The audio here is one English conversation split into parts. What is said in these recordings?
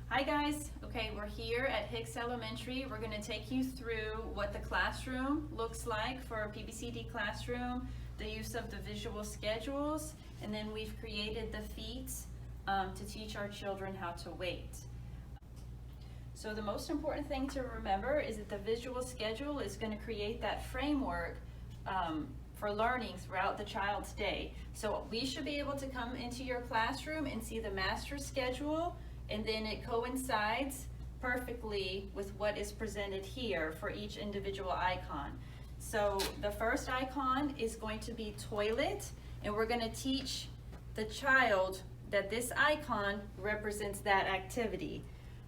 Hi guys, okay, we're here at Hicks Elementary. We're going to take you through what the classroom looks like for a PBCD classroom, the use of the visual schedules, and then we've created the feats to teach our children how to wait. So the most important thing to remember is that the visual schedule is going to create that framework for learning throughout the child's day. So we should be able to come into your classroom and see the master schedule, and then it coincides perfectly with what is presented here for each individual icon. So the first icon is going to be toilet, and we're going to teach the child that this icon represents that activity.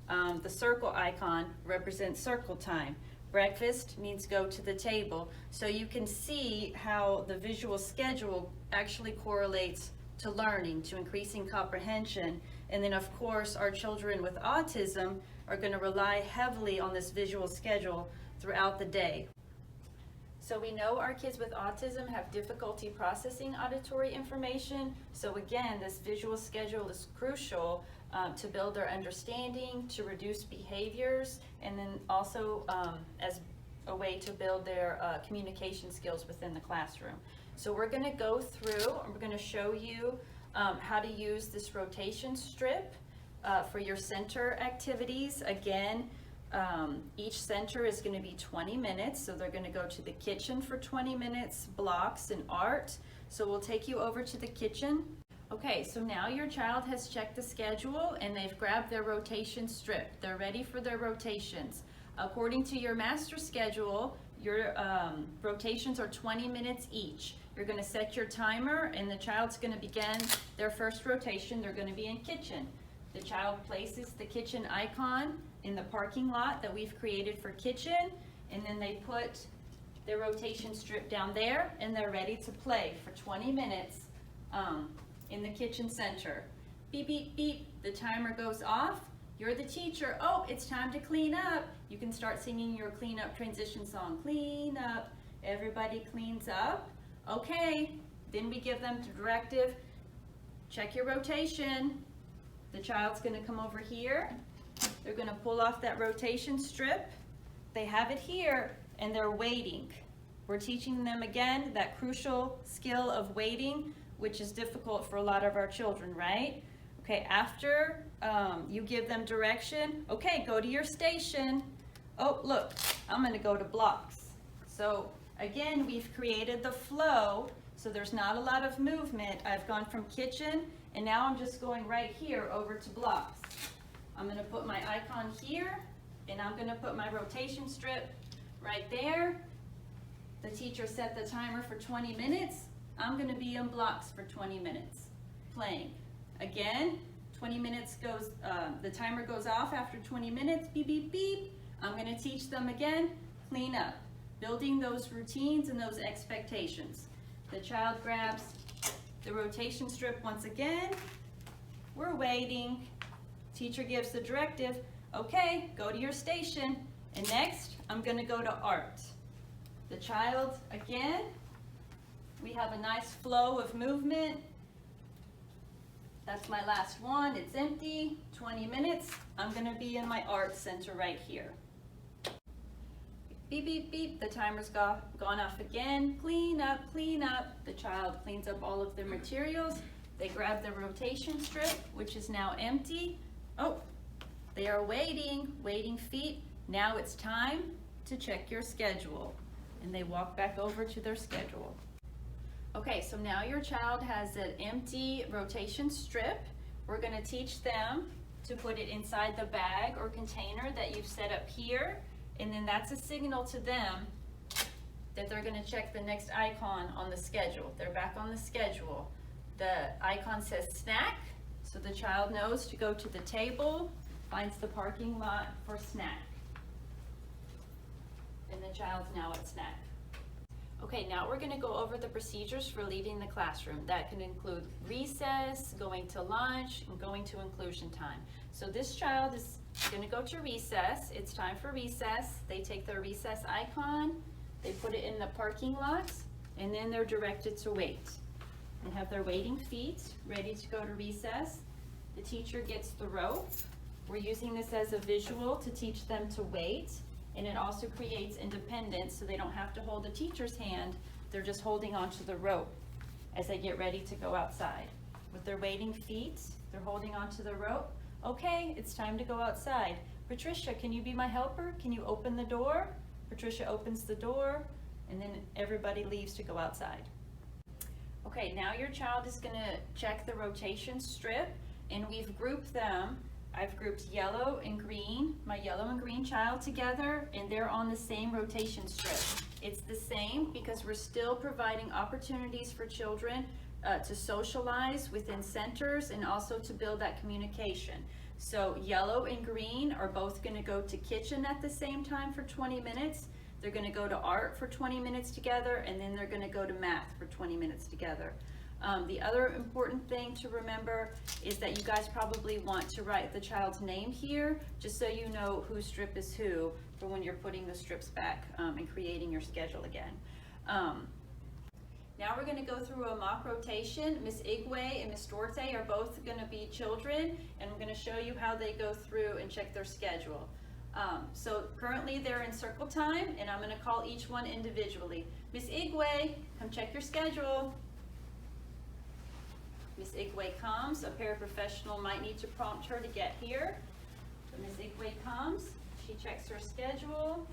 The circle icon represents circle time. Breakfast means go to the table. So you can see how the visual schedule actually correlates to learning, to increasing comprehension. And then of course our children with autism are going to rely heavily on this visual schedule throughout the day. So we know our kids with autism have difficulty processing auditory information. So again, this visual schedule is crucial to build their understanding, to reduce behaviors, and then also as a way to build their communication skills within the classroom. So we're going to go through and we're going to show you how to use this rotation strip for your center activities. Again, each center is going to be 20 minutes, so they're going to go to the kitchen for 20 minutes, blocks, and art. So we'll take you over to the kitchen. Okay, so now your child has checked the schedule and they've grabbed their rotation strip. They're ready for their rotations. According to your master schedule, your rotations are 20 minutes each. You're going to set your timer and the child's going to begin their first rotation. They're going to be in kitchen. The child places the kitchen icon in the parking lot that we've created for kitchen, and then they put their rotation strip down there and they're ready to play for 20 minutes in the kitchen center. Beep, beep, beep, the timer goes off. You're the teacher. Oh, it's time to clean up. You can start singing your clean up transition song. Clean up, everybody cleans up. Okay, then we give them the directive, check your rotation. The child's gonna come over here. They're gonna pull off that rotation strip. They have it here and they're waiting. We're teaching them again that crucial skill of waiting, which is difficult for a lot of our children, right? Okay, after you give them direction, okay, go to your station. Oh, look, I'm gonna go to blocks. So again, we've created the flow, so there's not a lot of movement. I've gone from kitchen, and now I'm just going right here over to blocks. I'm gonna put my icon here, and I'm gonna put my rotation strip right there. The teacher set the timer for 20 minutes. I'm gonna be in blocks for 20 minutes, playing. Again, 20 minutes goes, the timer goes off after 20 minutes, beep, beep, beep. I'm gonna teach them again, clean up, building those routines and those expectations. The child grabs the rotation strip once again. We're waiting. Teacher gives the directive, okay, go to your station. And next, I'm gonna go to art. The child, again, we have a nice flow of movement. That's my last one, it's empty, 20 minutes. I'm gonna be in my art center right here. Beep, beep, beep, the timer's gone off again. Clean up, clean up. The child cleans up all of their materials. They grab the rotation strip, which is now empty. Oh, they are waiting feet. Now it's time to check your schedule. And they walk back over to their schedule. Okay, so now your child has an empty rotation strip. We're gonna teach them to put it inside the bag or container that you've set up here. And then that's a signal to them that they're gonna check the next icon on the schedule. They're back on the schedule. The icon says snack, so the child knows to go to the table, finds the parking lot for snack. And the child's now at snack. Okay, now we're gonna go over the procedures for leaving the classroom. That can include recess, going to lunch, and going to inclusion time. So this child is gonna go to recess. It's time for recess. They take their recess icon, they put it in the parking lot, and then they're directed to wait. And have their waiting feet ready to go to recess. The teacher gets the rope We're using this as a visual to teach them to wait, and it also creates independence so they don't have to hold the teacher's hand. They're just holding onto the rope as they get ready to go outside. With their waiting feet, they're holding onto the rope. Okay, it's time to go outside. Patricia, can you be my helper? Can you open the door? Patricia opens the door, and then everybody leaves to go outside. Okay, now your child is gonna check the rotation strip, and we've grouped them. I've grouped yellow and green, my yellow and green child together, and they're on the same rotation strip. It's the same because we're still providing opportunities for children to socialize within centers and also to build that communication. So yellow and green are both gonna go to kitchen at the same time for 20 minutes. They're gonna go to art for 20 minutes together, and then they're gonna go to math for 20 minutes together. The other important thing to remember is that you guys probably want to write the child's name here, just so you know whose strip is who for when you're putting the strips back and creating your schedule again. Now we're gonna go through a mock rotation. Miss Igwe and Miss Duarte are both gonna be children, and I'm gonna show you how they go through and check their schedule. So currently they're in circle time, and I'm gonna call each one individually. Miss Igwe, come check your schedule. Miss Igwe comes. A paraprofessional might need to prompt her to get here. So Miss Igwe comes, she checks her schedule.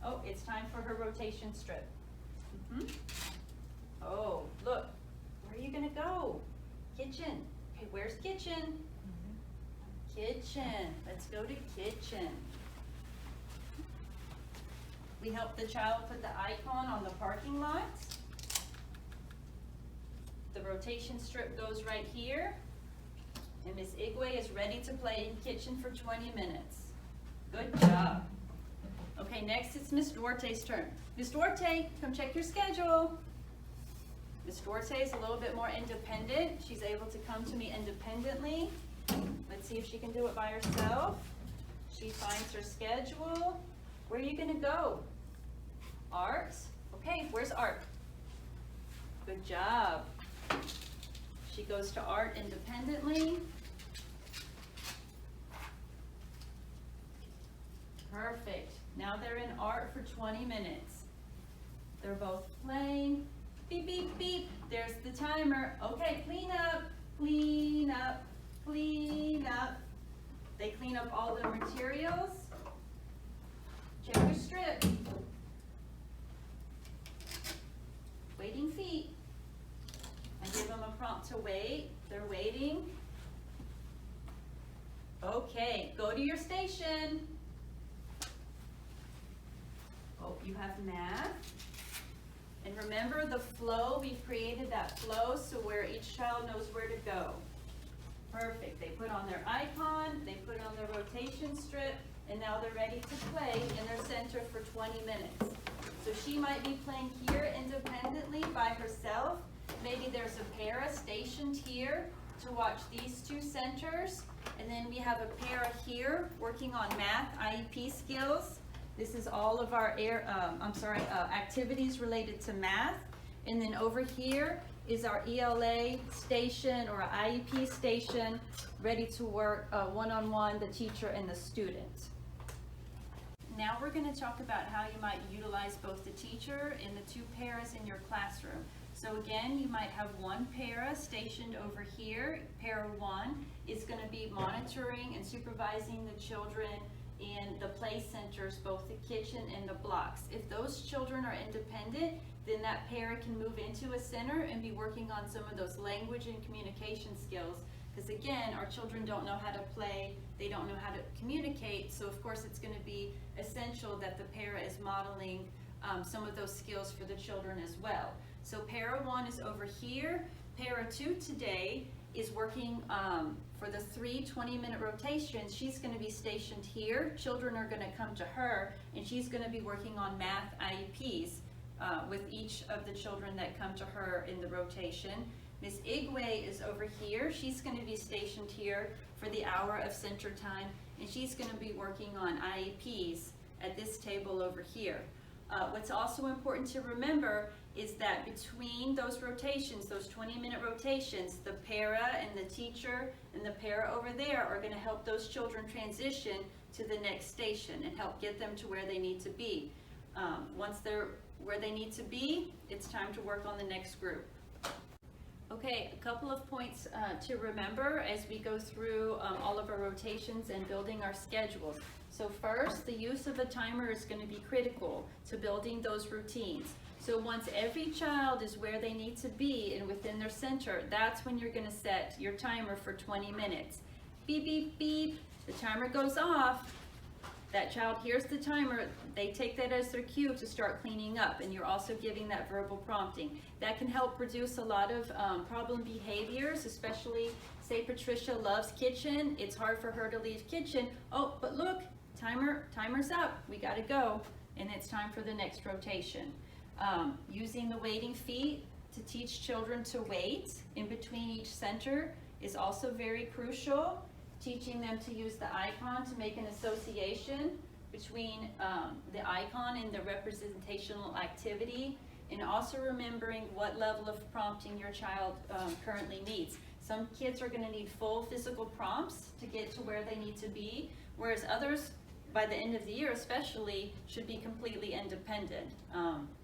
Oh, it's time for her rotation strip. Oh, look, where are you gonna go? Kitchen. Okay, where's kitchen? Kitchen. Let's go to kitchen. We help the child put the icon on the parking lot. The rotation strip goes right here, and Miss Igwe is ready to play in kitchen for 20 minutes. Good job. Okay, next it's Miss Duarte's turn. Miss Duarte, come check your schedule. Miss Duarte is a little bit more independent. She's able to come to me independently. Let's see if she can do it by herself. She finds her schedule. Where are you gonna go? Art? Okay, where's art? Good job. She goes to art independently. Perfect. Now they're in art for 20 minutes. They're both playing. Beep, beep, beep. There's the timer. Okay, clean up, clean up, clean up. They clean up all the materials. Check your strip. Waiting feet. I give them a prompt to wait. They're waiting. Okay, go to your station. Oh, you have math. And remember the flow, we've created that flow so where each child knows where to go. Perfect, they put on their icon, they put on their rotation strip, and now they're ready to play in their center for 20 minutes. So she might be playing here independently by herself. Maybe there's a para stationed here to watch these two centers. And then we have a para here working on math IEP skills. This is all of our activities related to math. And then over here is our ELA station or IEP station ready to work one-on-one, the teacher and the student. Now we're going to talk about how you might utilize both the teacher and the two paras in your classroom. So again, you might have one para stationed over here. Para 1 is going to be monitoring and supervising the children in the play centers, both the kitchen and the blocks. If those children are independent, then that para can move into a center and be working on some of those language and communication skills. Because again, our children don't know how to play, they don't know how to communicate, so of course it's going to be essential that the para is modeling some of those skills for the children as well. So para 1 is over here. Para 2 today is working for the 3 20-minute rotations. She's going to be stationed here. Children are going to come to her, and she's going to be working on math IEPs with each of the children that come to her in the rotation. Miss Igwe is over here. She's going to be stationed here for the hour of center time, and she's going to be working on IEPs at this table over here. What's also important to remember is that between those rotations, those 20-minute rotations, the para and the teacher and the para over there are going to help those children transition to the next station and help get them to where they need to be. Once they're where they need to be, it's time to work on the next group. Okay, a couple of points to remember as we go through all of our rotations and building our schedules. So first, the use of a timer is going to be critical to building those routines. So once every child is where they need to be and within their center, that's when you're going to set your timer for 20 minutes. Beep, beep, beep, the timer goes off. That child hears the timer, they take that as their cue to start cleaning up, and you're also giving that verbal prompting. That can help reduce a lot of problem behaviors, especially, say Patricia loves kitchen, it's hard for her to leave kitchen. Oh, but look, timer's up, we gotta go, and it's time for the next rotation. Using the waiting feet to teach children to wait in between each center is also very crucial. Teaching them to use the icon to make an association between the icon and the representational activity, and also remembering what level of prompting your child currently needs. Some kids are going to need full physical prompts to get to where they need to be, whereas others, by the end of the year especially, should be completely independent.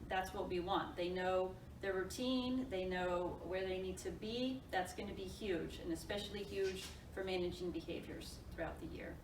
That's what we want. They know their routine, they know where they need to be. That's going to be huge, and especially huge for managing behaviors throughout the year.